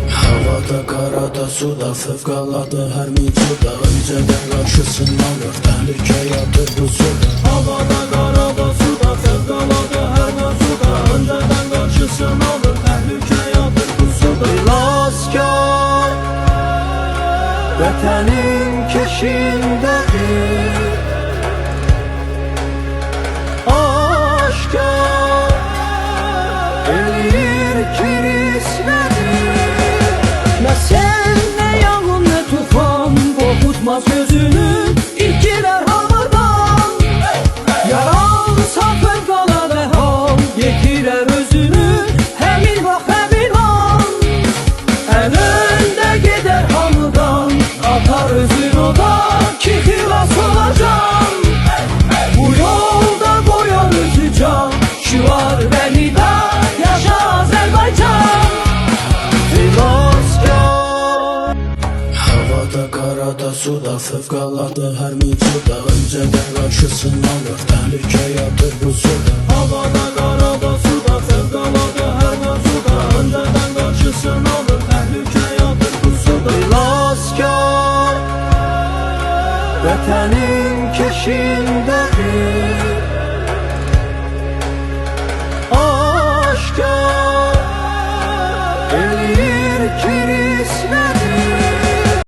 Havada, karada, suda, fevkalade her mevzuda önceden karşısına alır, tehlike yatır bu suda. Havada, karada, suda, fevkalade her mevzuda önceden karşısına alır, tehlike yatır bu suda. İlaskar vatanın keşindedir, aşkar eləyir kirislədir. Ne sen ne yağmur ne tufan korkutmaz gözünü, ilkiler havadan. Yaransa fevkalade hal getirer özünü, hemin bak hemin an. En önde gider halıdan, atar özün oda ki xilas olacağım. Bu yolda koyar özü can, şuar ve nida, yaşa Azerbaycan. Havada, karada, suda, fevkalade her mevzuda önceden karşısına alır, tehlike yatır bu suda. Havada, karada, suda, fevkalade her mevzuda önceden karşısına alır, tehlike yatır bu suda. İlaskar vatanın keşindedir,